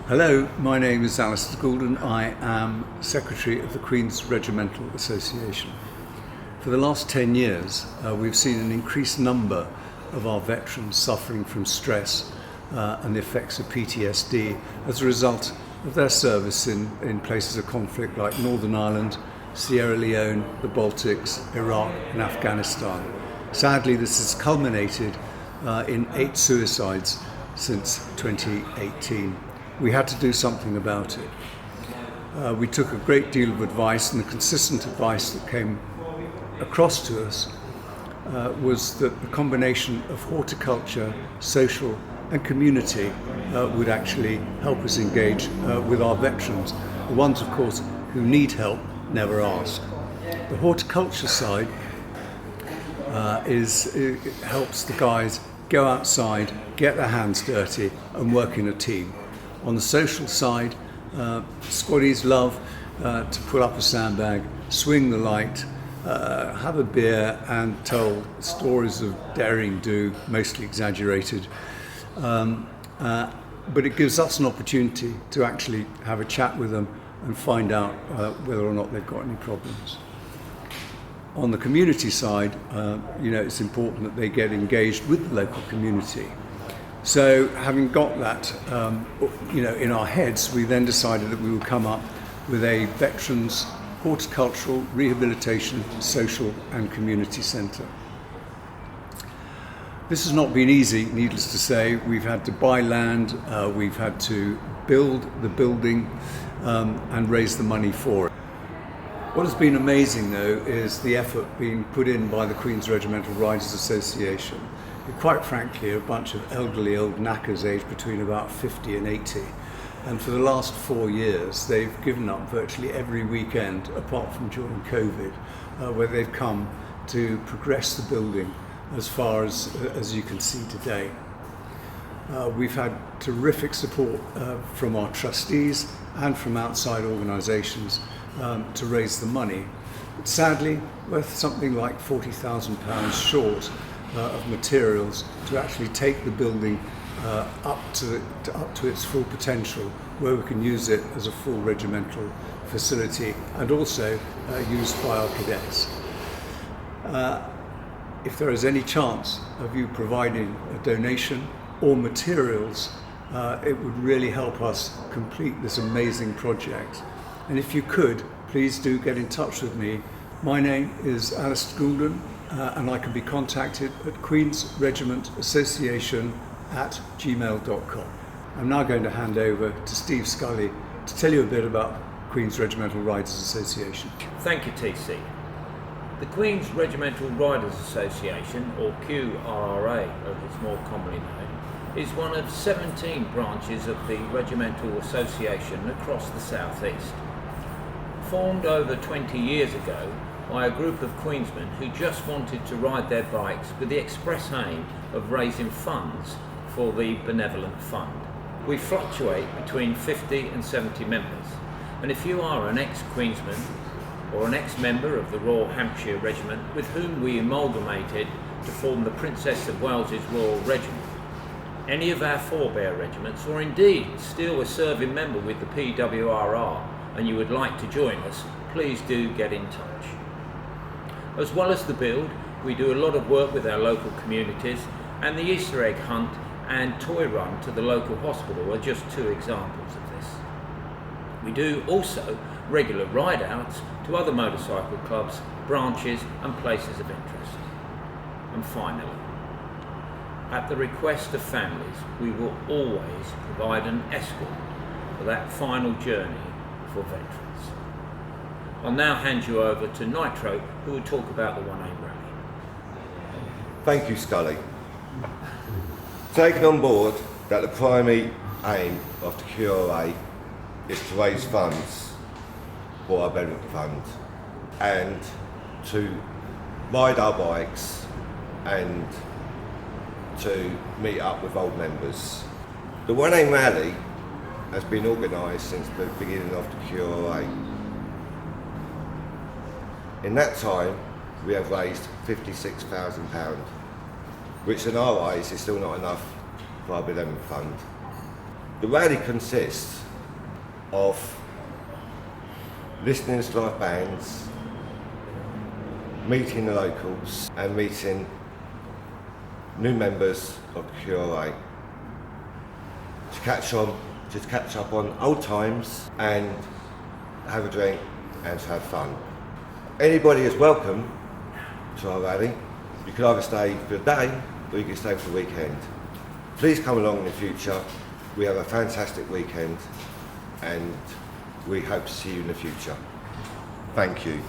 Hello, my name is Alistair Goulden. I am Secretary of the Queen's Regimental Association. For the last 10 years, we've seen an increased number of our veterans suffering from stress and the effects of PTSD as a result of their service in places of conflict like Northern Ireland, Sierra Leone, the Baltics, Iraq and Afghanistan. Sadly, this has culminated in 8 suicides since 2018. We had to do something about it. We took a great deal of advice, and the consistent advice that came across to us was that the combination of horticulture, social and community would actually help us engage with our veterans. The ones, of course, who need help never ask. The horticulture side it helps the guys go outside, get their hands dirty and work in a team. On the social side, squaddies love to pull up a sandbag, swing the light, have a beer and tell stories of daring do, mostly exaggerated. But it gives us an opportunity to actually have a chat with them and find out whether or not they've got any problems. On the community side, it's important that they get engaged with the local community. So having got that, in our heads, we then decided that we would come up with a veterans horticultural, rehabilitation, social and community centre. This has not been easy, needless to say. We've had to buy land, we've had to build the building and raise the money for it. What has been amazing, though, is the effort being put in by the Queen's Regimental Riders Association. Quite frankly, a bunch of elderly old knackers aged between about 50 and 80. And for the last 4 years, they've given up virtually every weekend, apart from during COVID, where they've come to progress the building as far as you can see today. We've had terrific support from our trustees and from outside organisations to raise the money. But sadly, worth something like £40,000 short of materials to actually take the building up to its full potential, where we can use it as a full regimental facility and also used by our cadets. If there is any chance of you providing a donation or materials, it would really help us complete this amazing project. And if you could, please do get in touch with me. My name is Alistair Goulden, and I can be contacted at queensregimentassociation@gmail.com. I'm now going to hand over to Steve Scully to tell you a bit about Queen's Regimental Riders Association. Thank you, TC. The Queen's Regimental Riders Association, or QRRA as it's more commonly known, is one of 17 branches of the Regimental Association across the South East. Formed over 20 years ago by a group of Queensmen who just wanted to ride their bikes with the express aim of raising funds for the Benevolent Fund. We fluctuate between 50 and 70 members, and if you are an ex-Queensman or an ex-member of the Royal Hampshire Regiment with whom we amalgamated to form the Princess of Wales's Royal Regiment, any of our forebear regiments, or indeed still a serving member with the PWRR, and you would like to join us, please do get in touch. As well as the build, we do a lot of work with our local communities, and the Easter egg hunt and toy run to the local hospital are just 2 examples of this. We do also regular ride-outs to other motorcycle clubs, branches and places of interest. And finally, at the request of families, we will always provide an escort for that final journey for veterans. I'll now hand you over to Nitro, who will talk about the 1A rally. Thank you, Scully. Taking on board that the primary aim of the QRRA is to raise funds for our Benevolent Fund and to ride our bikes and to meet up with old members. The 1A rally has been organised since the beginning of the QRRA. In that time, we have raised £56,000, which in our eyes is still not enough for our Benevolent Fund. The rally consists of listening to live bands, meeting the locals and meeting new members of the QRRA to catch up on old times and have a drink and to have fun. Anybody is welcome to our rally. You can either stay for the day or you can stay for the weekend. Please come along in the future. We have a fantastic weekend and we hope to see you in the future. Thank you.